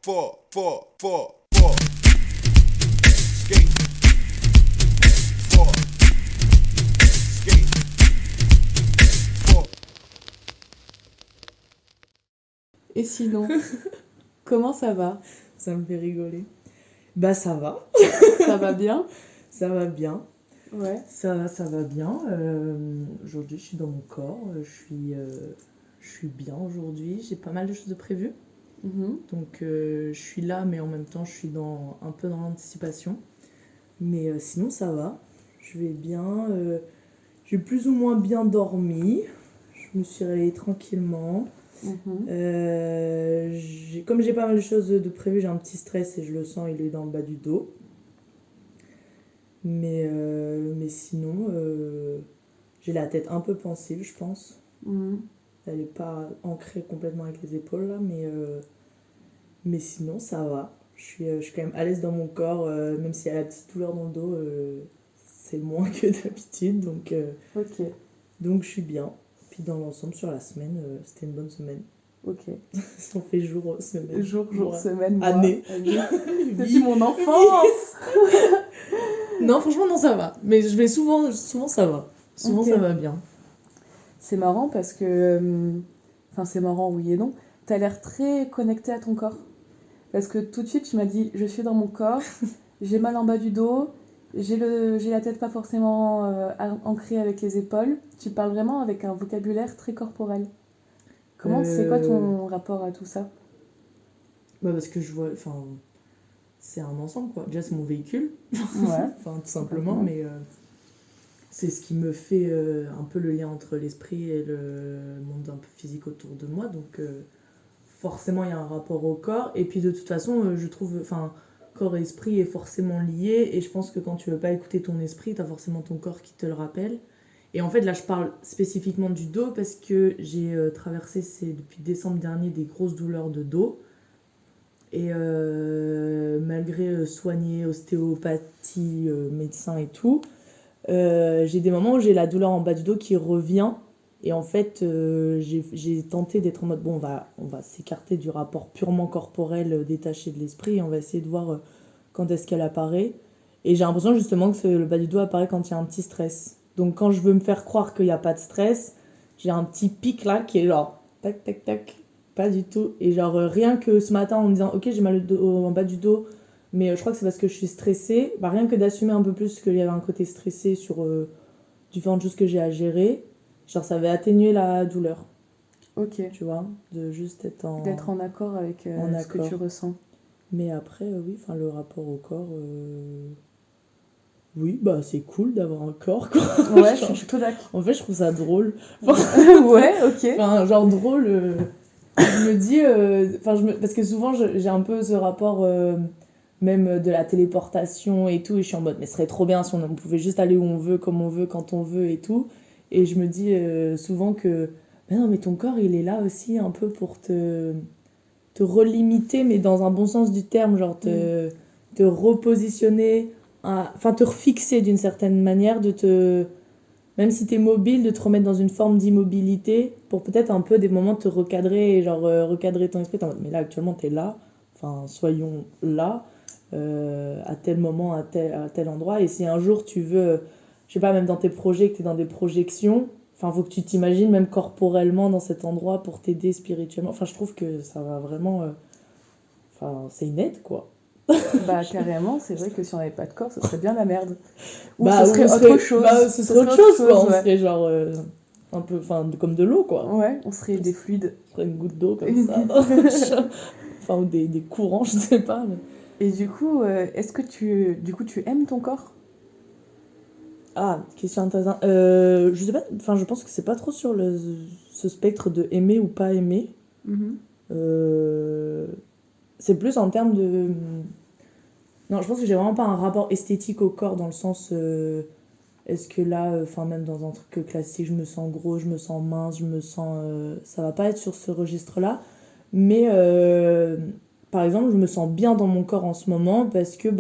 four. Skate. Four. Skate. Four. Et sinon, comment ça va? Ça me fait rigoler. Bah ça va, Ça va bien? ça va bien. Ouais. Ça va bien. Aujourd'hui, je suis dans mon corps. Je suis bien aujourd'hui. J'ai pas mal de choses de prévues. Mhm. Donc, je suis là, mais en même temps, je suis un peu dans l'anticipation. Mais sinon, ça va. Je vais bien. J'ai plus ou moins bien dormi. Je me suis réveillée tranquillement. Mhm. Comme j'ai pas mal de choses de prévues, j'ai un petit stress et je le sens, il est dans le bas du dos. Mais sinon, j'ai la tête un peu pensive, je pense. Mhm. Elle n'est pas ancrée complètement avec les épaules, là, mais sinon, ça va. Je suis quand même à l'aise dans mon corps, même s'il y a la petite douleur dans le dos, c'est moins que d'habitude, Ok, donc je suis bien. Puis dans l'ensemble, sur la semaine, c'était une bonne semaine. ok. Si on fait jour, semaine. Jour, mois, semaine, mois, année. Depuis Vie. mon enfance. Non, franchement, non, ça va. Mais je vais souvent ça va. Souvent, Ok. ça va bien. C'est marrant parce que... Enfin, c'est marrant, oui et non. T'as l'air très connecté à ton corps. Parce que tout de suite, tu m'as dit, je suis dans mon corps, j'ai mal en bas du dos, j'ai la tête pas forcément ancrée avec les épaules. Tu parles vraiment avec un vocabulaire très corporel. C'est quoi ton rapport à tout ça? Bah parce que je vois... Enfin, c'est un ensemble, quoi. Déjà, c'est mon véhicule. Ouais. Enfin, tout simplement, Complètement. mais c'est ce qui me fait un peu le lien entre l'esprit et le monde un peu physique autour de moi. Donc, forcément, il y a un rapport au corps. Et puis, de toute façon, je trouve... Enfin, corps et esprit est forcément lié. Et je pense que quand tu veux pas écouter ton esprit, t'as forcément ton corps qui te le rappelle. Et en fait, là, je parle spécifiquement du dos parce que j'ai traversé, depuis décembre dernier, des grosses douleurs de dos. Et malgré soigner, ostéopathie, médecin et tout, j'ai des moments où j'ai la douleur en bas du dos qui revient. Et en fait, j'ai tenté d'être en mode, bon, on va s'écarter du rapport purement corporel détaché de l'esprit et on va essayer de voir quand est-ce qu'elle apparaît. Et j'ai l'impression justement que le bas du dos apparaît quand il y a un petit stress. Donc quand je veux me faire croire qu'il n'y a pas de stress, j'ai un petit pic là qui est genre, tac, tac, tac, pas du tout. Et genre, rien que ce matin en me disant, ok, j'ai mal en bas du dos, mais je crois que c'est parce que je suis stressée. Bah, rien que d'assumer un peu plus qu'il y avait un côté stressé sur différentes choses que j'ai à gérer, genre ça avait atténué la douleur, Ok. tu vois, de juste être D'être en accord avec en ce que accord. tu ressens. Mais après, oui, enfin le rapport au corps, oui, bah c'est cool d'avoir un corps, quoi. Ouais, je Genre, suis plutôt d'accord. en fait, je trouve ça drôle. Ouais, ok. Enfin, genre drôle. Je me dis, parce que souvent j'ai un peu ce rapport, même de la téléportation et tout, et je suis en mode, mais ce serait trop bien si on pouvait juste aller où on veut, comme on veut, quand on veut et tout. Et je me dis souvent que, mais non, mais ton corps il est là aussi un peu pour te relimiter, mais dans un bon sens du terme, genre te repositionner, enfin te refixer d'une certaine manière, même si t'es mobile, de te remettre dans une forme d'immobilité pour peut-être un peu des moments te recadrer, et genre recadrer ton esprit. Mais là actuellement t'es là, enfin soyons là, à tel moment, à tel endroit. Et si un jour tu veux, je sais pas, même dans tes projets, que t'es dans des projections, enfin faut que tu t'imagines même corporellement dans cet endroit pour t'aider spirituellement. Enfin je trouve que ça va vraiment... Enfin c'est une aide, quoi. Bah, carrément, c'est vrai que si on n'avait pas de corps, ce serait bien la merde. Ou Bah, ce serait autre chose. Bah, ce serait autre chose, quoi. On ouais. serait genre un peu, enfin, comme de l'eau, quoi. Ouais, on serait des fluides. On serait une goutte d'eau comme ça. Enfin, ou des courants, je sais pas. Mais... Et du coup, est-ce que tu aimes ton corps? Ah, question intéressante. Je sais pas, enfin, je pense que c'est pas trop sur ce spectre de aimer ou pas aimer. C'est plus en termes de... Non, je pense que j'ai vraiment pas un rapport esthétique au corps dans le sens... est-ce que là, enfin même dans un truc classique, je me sens gros, je me sens mince, je me sens... ça va pas être sur ce registre-là. Mais par exemple, je me sens bien dans mon corps en ce moment parce que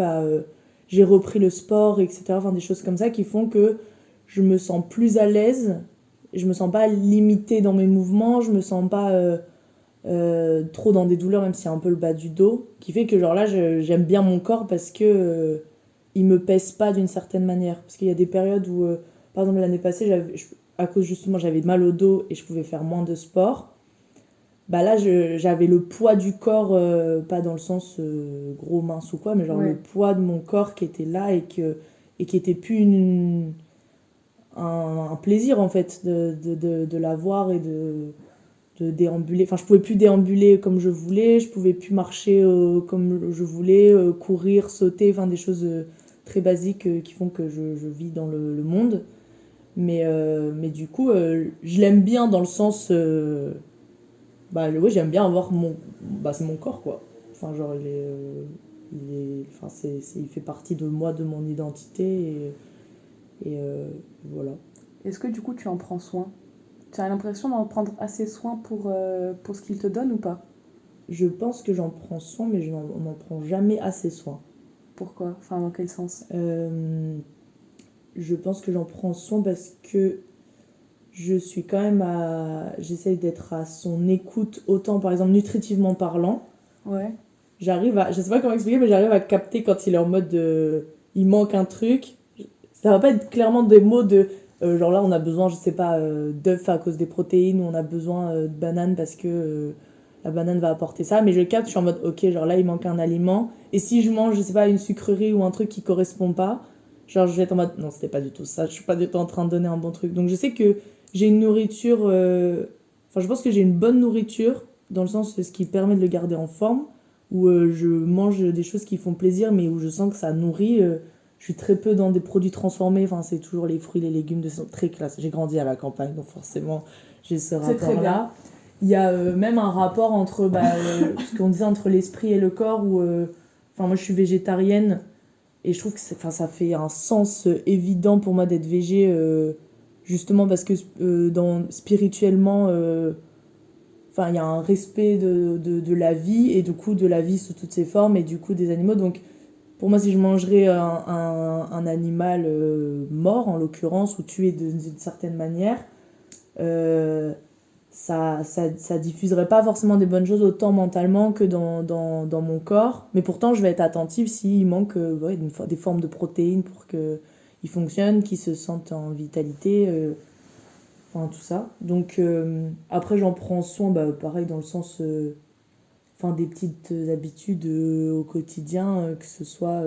j'ai repris le sport, etc. Enfin, des choses comme ça qui font que je me sens plus à l'aise. Je me sens pas limitée dans mes mouvements, je me sens pas trop dans des douleurs, même s'il y a un peu le bas du dos, qui fait que genre là, j'aime bien mon corps parce que il me pèse pas d'une certaine manière. Parce qu'il y a des périodes où, par exemple l'année passée, à cause justement j'avais mal au dos et je pouvais faire moins de sport. Bah là, j'avais le poids du corps, pas dans le sens gros, mince ou quoi, mais genre Ouais. le poids de mon corps qui était là et qui était plus un plaisir en fait de l'avoir et de déambuler. Enfin, je pouvais plus déambuler comme je voulais, je pouvais plus marcher comme je voulais, courir, sauter, enfin des choses très basiques qui font que je vis dans le monde. Mais du coup, je l'aime bien dans le sens. Ouais, j'aime bien avoir mon. Bah, c'est mon corps, quoi. Enfin, genre, enfin, il fait partie de moi, de mon identité, et voilà. Est-ce que du coup tu en prends soin? Tu as l'impression d'en prendre assez soin pour ce qu'il te donne ou pas? Je pense que j'en prends soin, mais on n'en prend jamais assez soin. Pourquoi? Enfin, dans quel sens? Je pense que j'en prends soin parce que je suis quand même j'essaye d'être à son écoute, autant par exemple nutritivement parlant. Ouais. Je sais pas comment expliquer, mais j'arrive à capter quand il est en mode il manque un truc. Ça va pas être clairement des mots de genre là on a besoin, je sais pas, d'œufs à cause des protéines, ou on a besoin de bananes parce que la banane va apporter ça, mais je capte, je suis en mode ok, genre là il manque un aliment, et si je mange, je sais pas, une sucrerie ou un truc qui correspond pas, genre je vais être en mode non, c'était pas du tout ça, je suis pas du tout en train de donner un bon truc. Donc je sais que j'ai une nourriture, enfin je pense que j'ai une bonne nourriture dans le sens de ce qui permet de le garder en forme, où je mange des choses qui font plaisir, mais où je sens que ça nourrit. Je suis très peu dans des produits transformés, enfin c'est toujours les fruits, les légumes de saison, très classe. J'ai grandi à la campagne, donc forcément j'ai ce C'est très bien. rapport-là. Il y a même un rapport entre ce qu'on disait entre l'esprit et le corps, où enfin moi je suis végétarienne et je trouve que ça fait un sens évident pour moi d'être végé, justement parce que spirituellement, enfin il y a un respect de la vie, et du coup de la vie sous toutes ses formes, et du coup des animaux. Donc pour moi, si je mangerais un animal mort, en l'occurrence, ou tué d'une certaine manière, ça diffuserait pas forcément des bonnes choses, autant mentalement que dans mon corps. Mais pourtant, je vais être attentive s'il manque des formes de protéines pour qu'ils fonctionnent, qu'ils se sentent en vitalité, enfin tout ça. Donc après, j'en prends soin, pareil, dans le sens enfin des petites habitudes au quotidien, que ce soit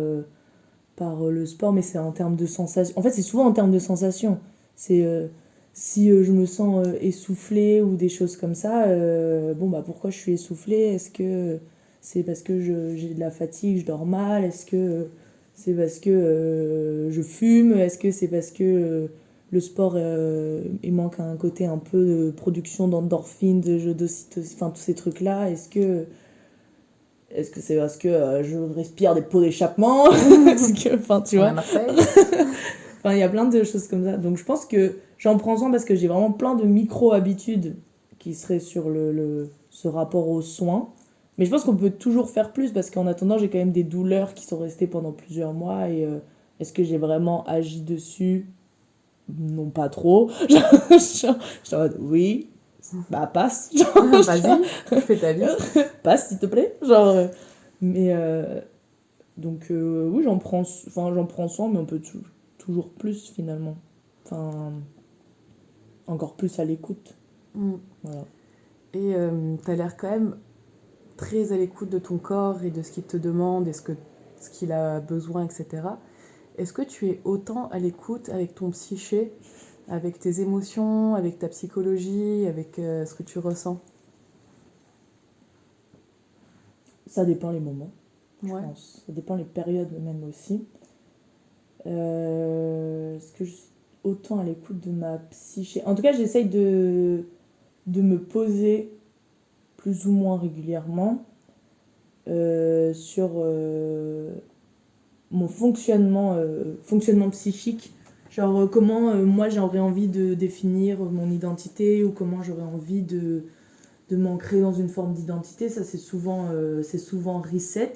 par le sport, mais c'est en termes de sensation. En fait, c'est souvent en termes de sensation. C'est si je me sens essoufflée ou des choses comme ça, pourquoi je suis essoufflée? Est-ce que c'est parce que j'ai de la fatigue, je dors mal? Est-ce que c'est parce que je fume? Est-ce que c'est parce que le sport, il manque un côté un peu de production d'endorphines, d'ocytocine, enfin tous ces trucs-là? Est-ce que c'est parce que je respire des pots d'échappement? Enfin, tu On vois. a Marseille. Enfin, il y a plein de choses comme ça. Donc, je pense que j'en prends soin parce que j'ai vraiment plein de micro-habitudes qui seraient sur ce rapport aux soins. Mais je pense qu'on peut toujours faire plus, parce qu'en attendant, j'ai quand même des douleurs qui sont restées pendant plusieurs mois. Et est-ce que j'ai vraiment agi dessus? Non, pas trop. Je suis en mode, oui, passe. Vas-y, fais ta vie. Passe, s'il te plaît. Genre, mais donc oui, j'en prends soin, mais on peut toujours plus finalement. Enfin, encore plus à l'écoute. Mm. Voilà. Et t'as l'air quand même très à l'écoute de ton corps et de ce qu'il te demande et ce qu'il a besoin, etc. Est-ce que tu es autant à l'écoute avec ton psyché, avec tes émotions, avec ta psychologie, avec ce que tu ressens? Ça dépend les moments, je Ouais. pense. Ça dépend les périodes même aussi. Est-ce que je suis autant à l'écoute de ma psyché? En tout cas, j'essaye de me poser plus ou moins régulièrement sur mon fonctionnement psychique. Genre comment moi j'aurais envie de définir mon identité, ou comment j'aurais envie de m'ancrer dans une forme d'identité. Ça, c'est souvent reset.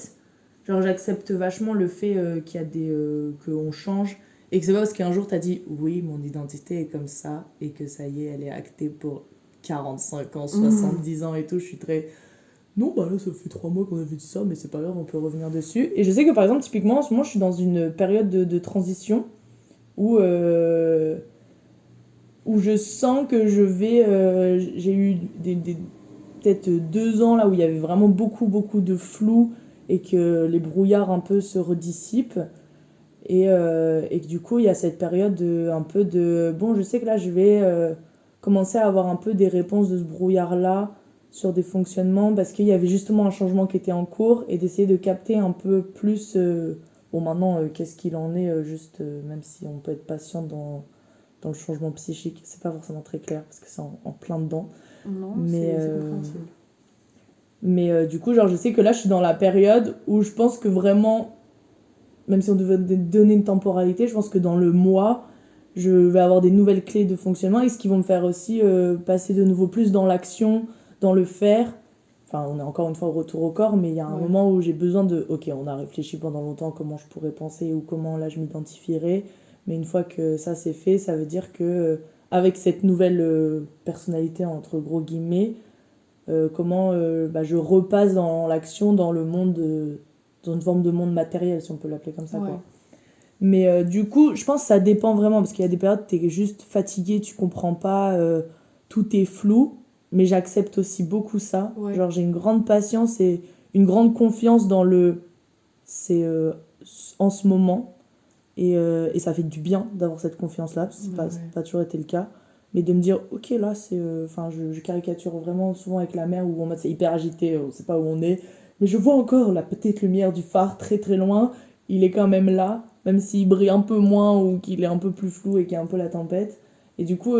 Genre, j'accepte vachement le fait qu'il y a qu'on change, et que c'est pas parce qu'un jour t'as dit oui, mon identité est comme ça, et que ça y est, elle est actée pour 45 ans, 70 ans et tout, je suis très... Non, bah là, ça fait 3 mois qu'on avait dit ça, mais c'est pas grave, on peut revenir dessus. Et je sais que, par exemple, typiquement, en ce moment, je suis dans une période de transition où je sens que je vais... j'ai eu peut-être 2 ans là où il y avait vraiment beaucoup de flou et que les brouillards un peu se redissipent. Et que du coup, il y a cette période un peu de... Bon, je sais que là, je vais commencer à avoir un peu des réponses de ce brouillard-là sur des fonctionnements parce qu'il y avait justement un changement qui était en cours et d'essayer de capter un peu plus... bon, maintenant, qu'est-ce qu'il en est, juste, même si on peut être patient dans le changement psychique, c'est pas forcément très clair parce que c'est en plein dedans. Non, Mais, c'est compréhensible. Mais du coup, genre, je sais que là, je suis dans la période où je pense que vraiment, même si on devait donner une temporalité, je pense que dans le mois, je vais avoir des nouvelles clés de fonctionnement et ce qui vont me faire aussi passer de nouveau plus dans l'action, dans le faire. Enfin, on est encore une fois au retour au corps, mais il y a un moment où j'ai besoin de... Ok, on a réfléchi pendant longtemps comment je pourrais penser ou comment là je m'identifierais, mais une fois que ça c'est fait, ça veut dire que avec cette nouvelle personnalité, entre gros guillemets, comment je repasse dans l'action, dans le monde, dans une forme de monde matériel, si on peut l'appeler comme ça, quoi. Mais du coup, je pense que ça dépend vraiment, parce qu'il y a des périodes où t'es juste fatigué, tu comprends pas, tout est flou, mais j'accepte aussi beaucoup ça. Ouais. Genre, j'ai une grande patience et une grande confiance dans le... C'est en ce moment, et ça fait du bien d'avoir cette confiance-là, parce que c'est pas toujours été le cas. Mais de me dire, ok, là, c'est... Enfin, je caricature vraiment souvent avec la mer, où en mode c'est hyper agité, on sait pas où on est. Mais je vois encore la petite lumière du phare très très loin. Il est quand même là, même s'il brille un peu moins ou qu'il est un peu plus flou et qu'il y a un peu la tempête. Et du coup,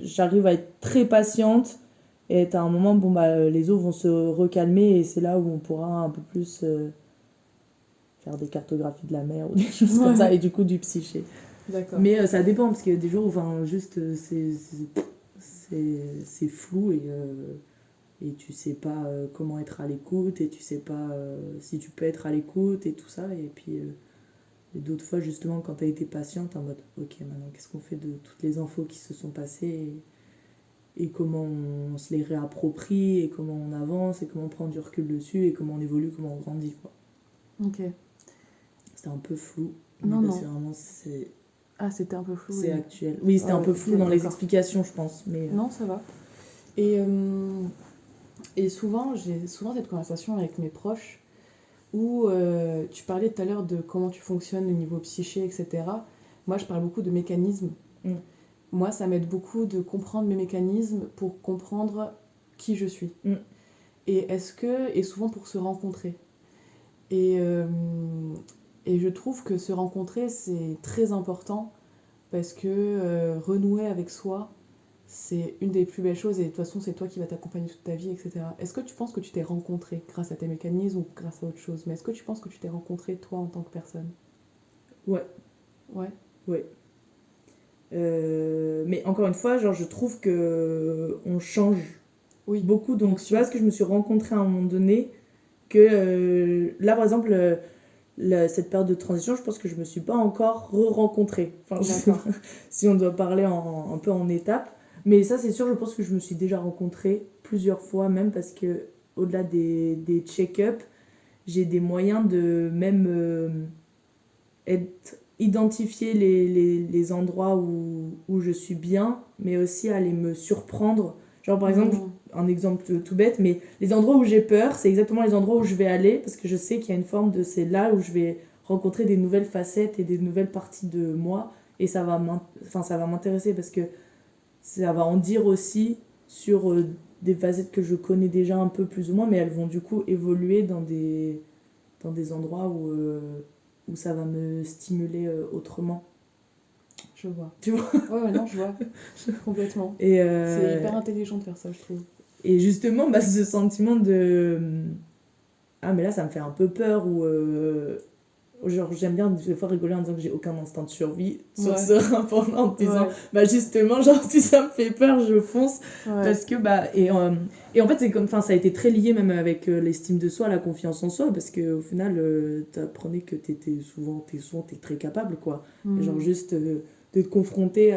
j'arrive à être très patiente. Et à un moment, bon, bah, les eaux vont se recalmer et c'est là où on pourra un peu plus faire des cartographies de la mer ou des choses comme ça. Et du coup, du psyché. D'accord. Mais ça dépend, parce qu'il y a des jours où enfin, juste c'est flou et tu sais pas comment être à l'écoute et tu sais pas si tu peux être à l'écoute et tout ça. Et puis et d'autres fois, justement, quand tu as été patiente, en mode ok, maintenant qu'est-ce qu'on fait de toutes les infos qui se sont passées et comment on se les réapproprie et comment on avance et comment on prend du recul dessus et comment on évolue, comment on grandit, quoi. Ok. C'était un peu flou. Non, mais non. c'est vraiment... Ah, c'était un peu flou. C'est actuel. Oui, c'était un peu flou dans les explications, je pense. Mais... Non, ça va. Et souvent, j'ai souvent cette conversation avec mes proches où tu parlais tout à l'heure de comment tu fonctionnes au niveau psyché, etc. Moi, je parle beaucoup de mécanismes. Moi, ça m'aide beaucoup de comprendre mes mécanismes pour comprendre qui je suis. Et souvent pour se rencontrer. Et je trouve que se rencontrer, c'est très important parce que renouer avec soi, c'est une des plus belles choses et de toute façon, c'est toi qui vas t'accompagner toute ta vie, etc. Est-ce que tu penses que tu t'es rencontré grâce à tes mécanismes ou grâce à autre chose? Mais est-ce que tu penses que tu t'es rencontré toi en tant que personne? Ouais. Ouais. Mais encore une fois, genre, je trouve que on change beaucoup. Donc, tu vois, ce que je me suis rencontrée à un moment donné, que là, par exemple, cette période de transition, je pense que je me suis pas encore re-rencontrée. Enfin, je sais pas si on doit parler un peu en étapes. Mais ça, c'est sûr, je pense que je me suis déjà rencontrée plusieurs fois, même parce que au-delà des check-up, j'ai des moyens de même identifier les endroits où je suis bien, mais aussi aller me surprendre. Genre, par exemple, un exemple tout bête, mais les endroits où j'ai peur, c'est exactement les endroits où je vais aller, parce que je sais qu'il y a une forme de... C'est là où je vais rencontrer des nouvelles facettes et des nouvelles parties de moi, et ça va m'intéresser, parce que ça va en dire aussi sur des facettes que je connais déjà un peu plus ou moins, mais elles vont du coup évoluer dans des endroits où ça va me stimuler autrement. Je vois. Tu vois? Ouais, non, je vois. Complètement. Et c'est hyper intelligent de faire ça, je trouve. Et justement, ce sentiment de... Ah, mais là, ça me fait un peu peur, ou... genre, j'aime bien des fois rigoler en disant que j'ai aucun instinct de survie sur ce rapport-là, en disant, justement, genre, si ça me fait peur, je fonce. Parce que, et en fait, c'est comme... Enfin, ça a été très lié même avec l'estime de soi, la confiance en soi, parce qu'au final, t'apprenais que t'es très capable, quoi. Et genre, juste de te confronter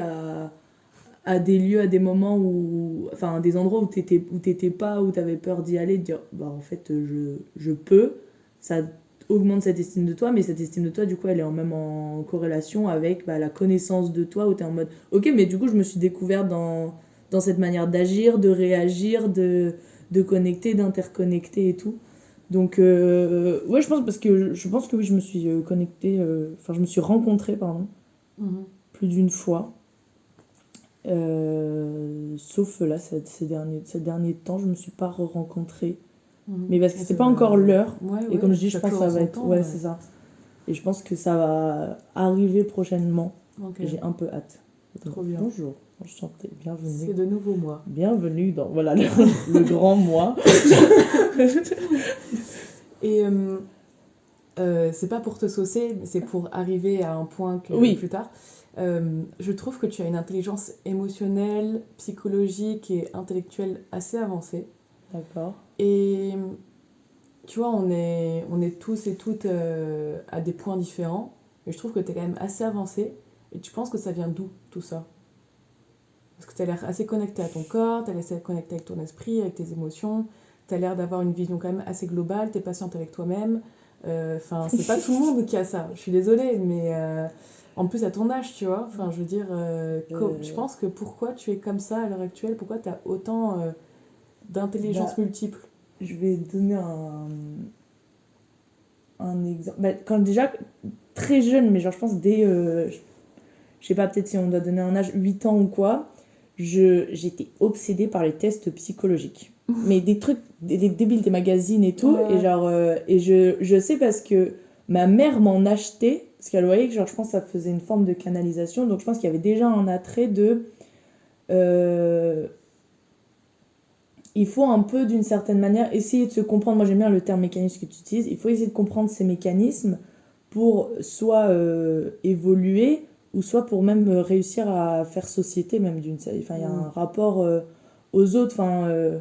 à des lieux, à des moments où, enfin, des endroits où t'étais pas, où t'avais peur d'y aller, de dire, bah en fait, je peux, ça augmente cette estime de toi, mais cette estime de toi, du coup, elle est même en corrélation avec bah, la connaissance de toi, où t'es en mode, ok, mais du coup, je me suis découverte dans cette manière d'agir, de réagir, de connecter, d'interconnecter et tout. Donc, ouais, je pense que oui, je me suis connectée, enfin, je me suis rencontrée, pardon, Mhm. plus d'une fois. Sauf là, ces derniers temps, je me suis pas rencontrée. Mhm. Mais parce que Ouais, c'était ça pas va- encore l'heure. Ouais, Et ouais, comme je dis, je pense que ça chaque chose en va son être. temps, Ouais, c'est ça. Et je pense que ça va arriver prochainement. Ok. Et j'ai un peu hâte. Trop bien. Bonjour, enchantée, C'est bienvenue. de nouveau moi. Bienvenue dans voilà, le grand moi. Et c'est pas pour te saucer, mais c'est pour arriver à un point que Oui. plus tard. Je trouve que tu as une intelligence émotionnelle, psychologique et intellectuelle assez avancée. D'accord. Et tu vois, on est tous et toutes à des points différents. Mais je trouve que tu es quand même assez avancée. Et tu penses que ça vient d'où tout ça? Parce que tu as l'air assez connecté à ton corps, tu as l'air assez connecté avec ton esprit, avec tes émotions. Tu as l'air d'avoir une vision quand même assez globale, tu es patiente avec toi-même. Enfin, c'est pas tout le monde qui a ça. Je suis désolée, mais en plus à ton âge, tu vois. Enfin, je veux dire, je pense que pourquoi tu es comme ça à l'heure actuelle? Pourquoi tu as autant d'intelligence Bah, multiple? Je vais donner un exemple. Bah, quand déjà, très jeune, mais genre, je pense dès. Je sais pas, peut-être si on doit donner un âge, 8 ans ou quoi, j'étais obsédée par les tests psychologiques. Mais des trucs, des débiles, des magazines et tout. Ouais. Et genre, et je sais parce que ma mère m'en achetait, parce qu'elle voyait que genre, je pense que ça faisait une forme de canalisation. Donc je pense qu'il y avait déjà un attrait de. Il faut un peu, d'une certaine manière, essayer de se comprendre. Moi, j'aime bien le terme mécanisme que tu utilises. Il faut essayer de comprendre ces mécanismes pour soit évoluer ou soit pour même réussir à faire société même d'une enfin il y a un rapport aux autres enfin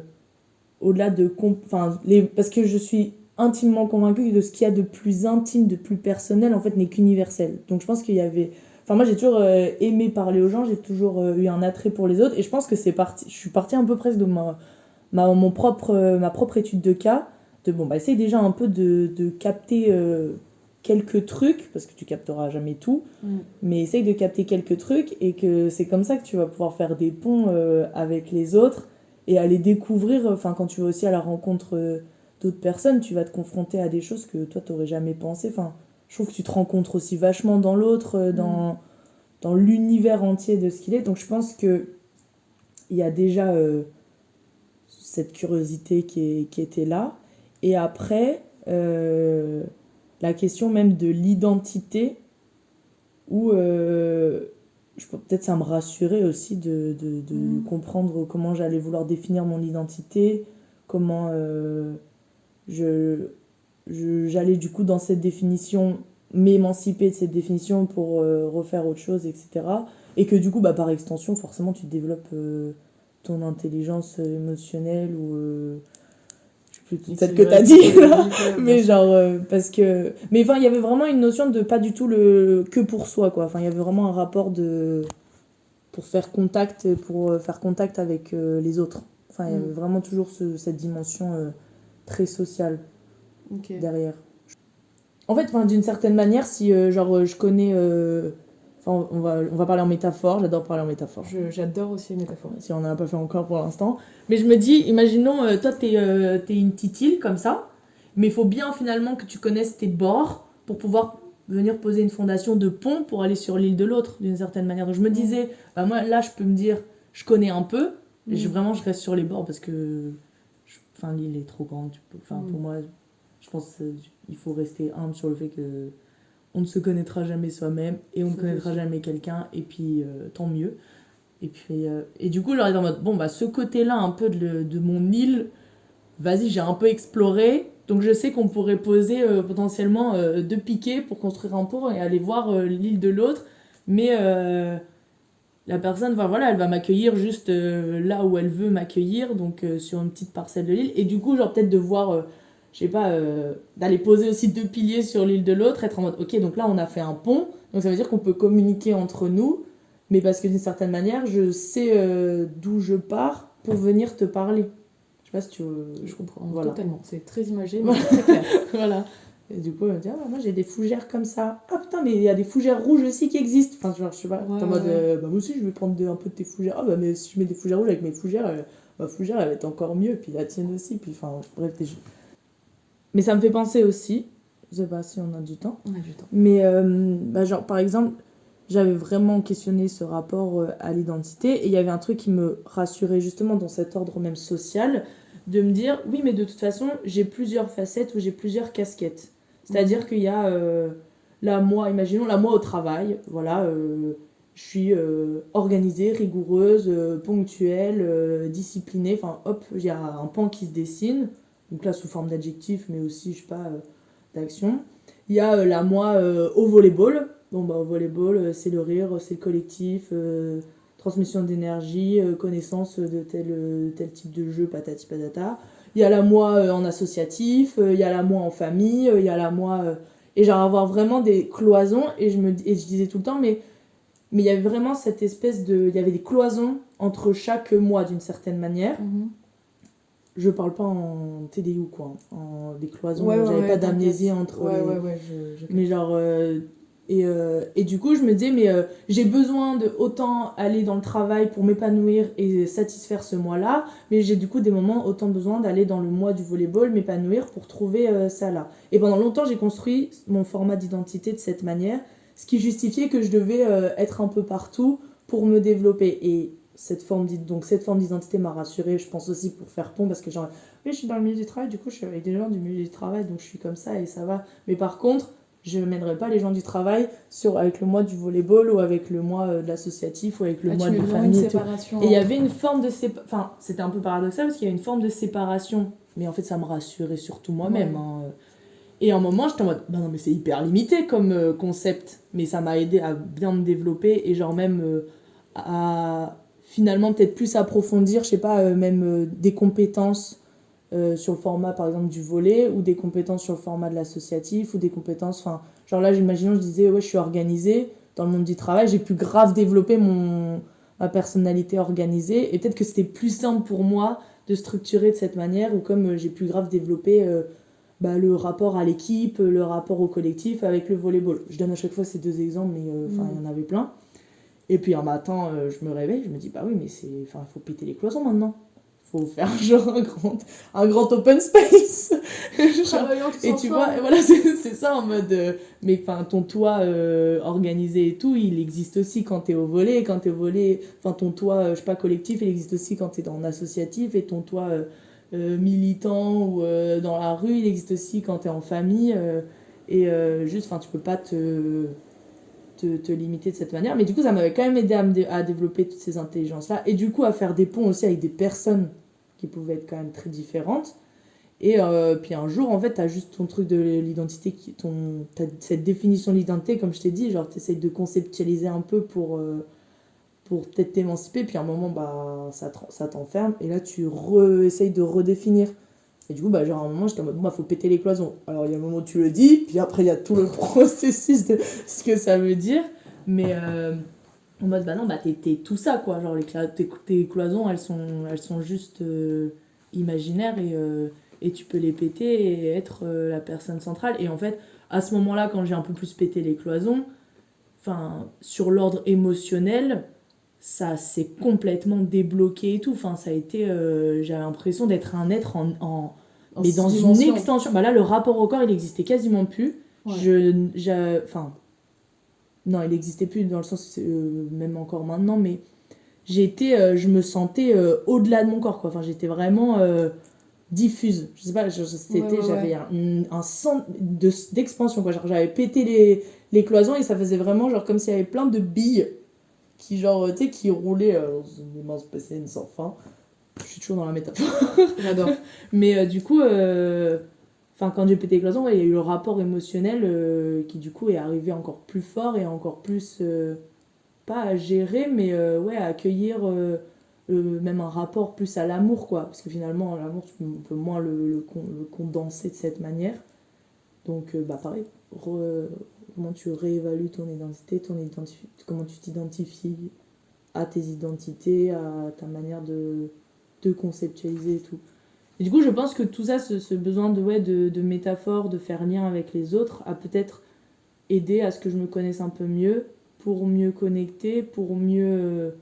au-delà de parce que je suis intimement convaincue que de ce qu'il y a de plus intime, de plus personnel en fait n'est qu'universel. Donc je pense qu'il y avait moi j'ai toujours aimé parler aux gens, j'ai toujours eu un attrait pour les autres et je pense que je suis partie un peu presque de ma propre étude de cas de essaye déjà un peu de capter quelques trucs, parce que tu capteras jamais tout, mais essaye de capter quelques trucs et que c'est comme ça que tu vas pouvoir faire des ponts avec les autres et aller découvrir, quand tu vas aussi à la rencontre d'autres personnes, tu vas te confronter à des choses que toi t'aurais jamais pensé. Je trouve que tu te rencontres aussi vachement dans l'autre, dans l'univers entier de ce qu'il est. Donc je pense que il y a déjà cette curiosité qui était là. Et après, la question même de l'identité, où peut-être ça me rassurait aussi de comprendre comment j'allais vouloir définir mon identité, comment j'allais du coup dans cette définition m'émanciper de cette définition pour refaire autre chose, etc. Et que du coup, par extension, forcément, tu développes ton intelligence émotionnelle ou celle que t'as dit là, mais genre parce que mais il y avait vraiment une notion de pas du tout le que pour soi quoi, il y avait vraiment un rapport pour faire contact avec les autres, il y avait vraiment toujours cette dimension très sociale derrière. En fait d'une certaine manière si je connais on va parler en métaphore, j'adore parler en métaphore. J'adore aussi les métaphores. Si on n'en a pas fait encore pour l'instant. Mais je me dis, imaginons, toi t'es une petite île comme ça, mais il faut bien finalement que tu connaisses tes bords pour pouvoir venir poser une fondation de pont pour aller sur l'île de l'autre d'une certaine manière. Donc je me disais, moi là je peux me dire, je connais un peu, et je reste sur les bords parce que l'île est trop grande. Pour moi, je pense qu'il faut rester humble sur le fait que on ne se connaîtra jamais soi-même et on ne connaîtra jamais quelqu'un et puis tant mieux. Et puis et du coup j'aurais été en mode ce côté-là un peu de mon île, vas-y, j'ai un peu exploré, donc je sais qu'on pourrait poser potentiellement 2 piquets pour construire un pont et aller voir l'île de l'autre, mais la personne elle va m'accueillir juste là où elle veut m'accueillir, donc sur une petite parcelle de l'île, et du coup peut-être de voir je sais pas, d'aller poser aussi 2 piliers sur l'île de l'autre, être en mode ok, donc là on a fait un pont, donc ça veut dire qu'on peut communiquer entre nous, mais parce que d'une certaine manière, je sais d'où je pars pour venir te parler. Je sais pas si tu... Je comprends Voilà. totalement. C'est très imagé, mais c'est très clair. Voilà. Et du coup, elle me dit, ah, bah, moi j'ai des fougères comme ça. Ah putain, mais il y a des fougères rouges aussi qui existent. Enfin, genre, je sais pas, Ouais, t'es en mode, ouais. bah moi aussi je vais prendre un peu de tes fougères. Ah bah, mais si je mets des fougères rouges avec mes fougères, ma fougère elle va être encore mieux. Puis la tienne aussi. Puis enfin, bref, mais ça me fait penser aussi, je sais pas si on a du temps, On a du temps. mais bah, genre par exemple, j'avais vraiment questionné ce rapport à l'identité et il y avait un truc qui me rassurait justement dans cet ordre même social, de me dire oui mais de toute façon j'ai plusieurs facettes ou j'ai plusieurs casquettes. C'est-à-dire qu'il y a la moi, imaginons la moi au travail, voilà, je suis organisée, rigoureuse, ponctuelle, disciplinée, enfin hop, il y a un pan qui se dessine, donc là sous forme d'adjectif mais aussi je sais pas d'action. Il y a la moi au volleyball. Bon, bah, au volleyball, c'est le rire, c'est le collectif, transmission d'énergie, connaissance de tel type de jeu, patati patata. Il y a la moi en associatif, il y a la moi en famille, il y a la moi. Et genre avoir vraiment des cloisons, et je disais tout le temps, mais il y avait vraiment cette espèce de. Il y avait des cloisons entre chaque moi d'une certaine manière. Je parle pas en TDI ou quoi, en des cloisons, Ouais, ouais, j'avais ouais, pas d'amnésie t'inquiète. entre Ouais, les. ouais, ouais, Mais genre. Et du coup, je me disais, mais j'ai besoin de autant aller dans le travail pour m'épanouir et satisfaire ce mois-là, mais j'ai du coup des moments autant besoin d'aller dans le mois du volleyball, m'épanouir pour trouver ça là. Et pendant longtemps, j'ai construit mon format d'identité de cette manière, ce qui justifiait que je devais être un peu partout pour me développer. Et cette forme d'identité m'a rassurée, je pense aussi pour faire pont, parce que genre, oui, je suis dans le milieu du travail, du coup, je suis avec des gens du milieu du travail, donc je suis comme ça et ça va. Mais par contre, je ne mènerai pas les gens du travail avec le mois du volleyball ou avec le mois de l'associatif ou avec le mois tu de mets la vraiment famille. une Et tout. séparation. Et il y avait une forme de séparation. Enfin, c'était un peu paradoxal parce qu'il y a une forme de séparation. Mais en fait, ça me rassurait surtout moi-même. Ouais. Hein. Et à un moment, j'étais en mode, bah non, mais c'est hyper limité comme concept. Mais ça m'a aidé à bien me développer et genre même à finalement peut-être plus approfondir, je sais pas, même des compétences sur le format par exemple du volley ou des compétences sur le format de l'associatif ou des compétences, enfin, genre là, j'imaginons, je disais, ouais, je suis organisée dans le monde du travail, j'ai pu grave développer ma personnalité organisée et peut-être que c'était plus simple pour moi de structurer de cette manière ou comme j'ai pu grave développer bah, le rapport à l'équipe, le rapport au collectif avec le volleyball. Je donne à chaque fois ces deux exemples, mais enfin, il y en avait plein. Et puis un matin, je me réveille, je me dis, bah oui, mais il faut péter les cloisons maintenant. Faut faire genre un grand open space. Genre, et tu vois, et voilà, c'est ça en mode. Mais enfin, ton toit organisé et tout, il existe aussi quand t'es au volley. Quand t'es au volley, enfin, ton toit, je sais pas, collectif, il existe aussi quand t'es dans l'associatif. Et ton toit militant ou dans la rue, il existe aussi quand t'es en famille. Et juste, enfin, tu peux pas te limiter de cette manière. Mais du coup, ça m'avait quand même aidé à développer toutes ces intelligences-là. Et du coup, à faire des ponts aussi avec des personnes qui pouvaient être quand même très différentes. Et puis un jour, en fait, t'as juste ton truc de l'identité, t'as cette définition de l'identité, comme je t'ai dit, genre t'essayes de conceptualiser un peu pour peut-être t'émanciper, puis à un moment, bah, ça t'enferme, et là, tu essayes de redéfinir. Et du coup, bah, genre à un moment, j'étais en mode, moi, faut péter les cloisons. Alors, il y a un moment où tu le dis, puis après, il y a tout le processus de ce que ça veut dire, mais en mode, bah non, bah, t'es tout ça, quoi. Genre, tes cloisons, elles sont juste imaginaires, et tu peux les péter et être la personne centrale. Et en fait, à ce moment-là, quand j'ai un peu plus pété les cloisons, enfin, sur l'ordre émotionnel, ça s'est complètement débloqué et tout. Enfin, ça a été. J'avais l'impression d'être un être mais dans une extension. Bah là, le rapport au corps, il existait quasiment plus. Ouais. Enfin, non, il n'existait plus dans le sens, même encore maintenant, mais je me sentais au-delà de mon corps, quoi. Enfin, j'étais vraiment diffuse. Je sais pas, j'avais un sens d'expansion, quoi. Genre, j'avais pété les cloisons et ça faisait vraiment genre comme s'il y avait plein de billes qui, genre, tu sais, qui roulaient dans une immense piscine sans fin. Je suis toujours dans la métaphore. J'adore. Mais du coup, quand j'ai pété les cloisons, il y a eu le rapport émotionnel qui, du coup, est arrivé encore plus fort et encore plus, pas à gérer, mais ouais, à accueillir même un rapport plus à l'amour, quoi. Parce que finalement, l'amour, on peut moins le condenser de cette manière. Donc, pareil, comment tu réévalues ton identité, comment tu t'identifies à tes identités, à ta manière de conceptualiser et tout. Et du coup, je pense que tout ça, ce besoin de métaphores, de faire lien avec les autres, a peut-être aidé à ce que je me connaisse un peu mieux, pour mieux connecter, pour mieux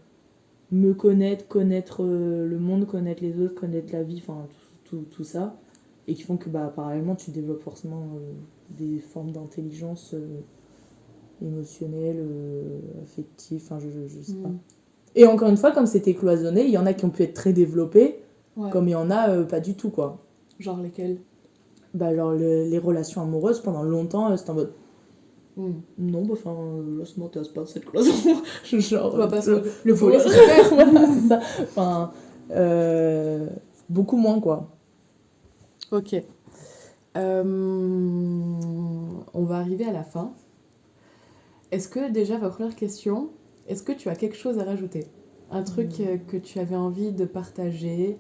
me connaître le monde, connaître les autres, connaître la vie, enfin tout ça. Et qui font que parallèlement, tu développes forcément des formes d'intelligence émotionnelle, affective, enfin je sais pas. Et encore une fois, comme c'était cloisonné, il y en a qui ont pu être très développés, Ouais. comme il y en a pas du tout, quoi. Genre lesquels? Genre les relations amoureuses, pendant longtemps, c'était en mode non, là, ça m'intéresse pas cette cloison. Genre, Parce que le volet, c'est super. voilà, c'est ça. Enfin, beaucoup moins, quoi. Ok. On va arriver à la fin. Est-ce que déjà, ma première question, est-ce que tu as quelque chose à rajouter? Un truc que tu avais envie de partager,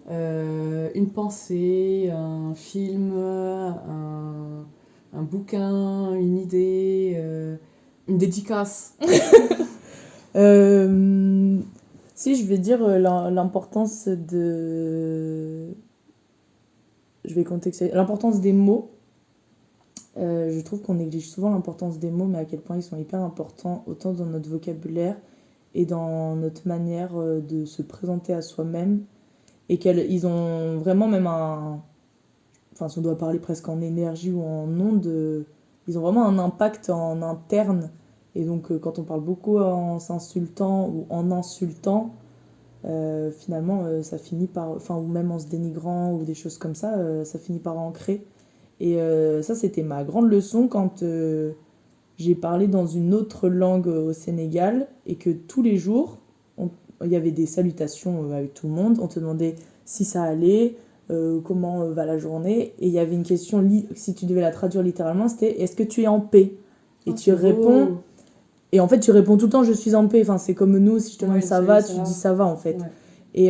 une pensée, un film, un bouquin, une idée, une dédicace? Si je vais dire l'importance de... Je vais contextualiser. L'importance des mots. Je trouve qu'on néglige souvent l'importance des mots, mais à quel point ils sont hyper importants, autant dans notre vocabulaire et dans notre manière de se présenter à soi-même. Et qu'ils ont vraiment même un... Enfin, si on doit parler presque en énergie ou en onde, ils ont vraiment un impact en interne. Et donc, quand on parle beaucoup en s'insultant ou en insultant, finalement, ça finit par... Enfin, ou même en se dénigrant ou des choses comme ça, ça finit par ancrer. Et ça, c'était ma grande leçon quand j'ai parlé dans une autre langue au Sénégal et que tous les jours, il y avait des salutations avec tout le monde. On te demandait si ça allait, comment va la journée. Et il y avait une question, si tu devais la traduire littéralement, c'était « Est-ce que tu es en paix ?» Et tu réponds... Beau. Et en fait, tu réponds tout le temps « Je suis en paix ». Enfin, c'est comme nous, si je te demande Ouais, ça va, ça tu va. dis « ça va » en fait. Ouais. Et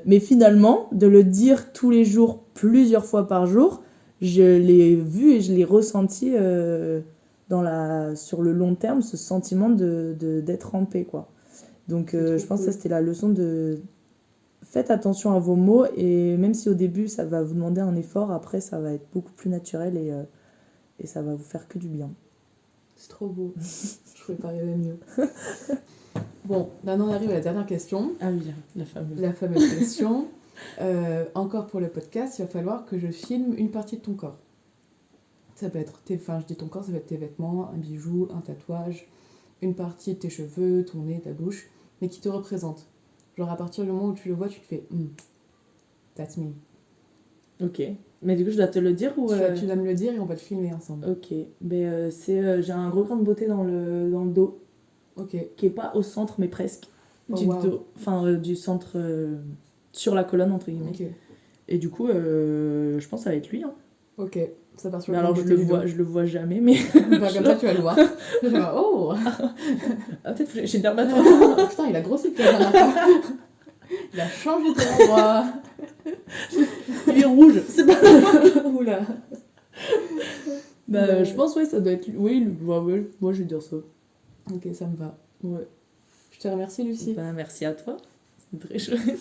mais finalement, de le dire tous les jours, plusieurs fois par jour, je l'ai vu et je l'ai ressenti sur le long terme, ce sentiment d'être en paix, quoi. Donc je pense que ça, c'était la leçon de... Faites attention à vos mots, et même si au début, ça va vous demander un effort, après, ça va être beaucoup plus naturel et ça va vous faire que du bien. C'est trop beau. Je pouvais pas rêver mieux. Bon, maintenant on arrive à la dernière question. Ah oui, la fameuse. La fameuse question. Encore pour le podcast, il va falloir que je filme une partie de ton corps. Ça peut être je dis ton corps, ça peut être tes vêtements, un bijou, un tatouage, une partie de tes cheveux, ton nez, ta bouche, mais qui te représente. Genre à partir du moment où tu le vois, tu te fais that's me. Ok. Mais du coup, je dois te le dire ou... Tu dois me le dire et on va le filmer ensemble. Ok. J'ai un gros grain de beauté dans le dos, Ok. qui est pas au centre, mais presque. Oh, Du wow. dos. Enfin, du centre... sur la colonne, entre guillemets. Ok. Et du coup, je pense que ça va être lui. Hein. Ok. Ça part sur Mais le alors, je le vois jamais, mais... Comme ça, tu vas le voir. Tu vas voir, oh Ah, peut-être que j'ai le dermatologue. Putain, il a grossi que la dernière fois. Il a changé d'endroit. Il est rouge. C'est pas... Oula. Je pense, ouais, ça doit être lui. Oui, moi, je vais dire ça. Ok, ça me va. Ouais. Je te remercie, Lucie. Merci à toi. C'est très chouette.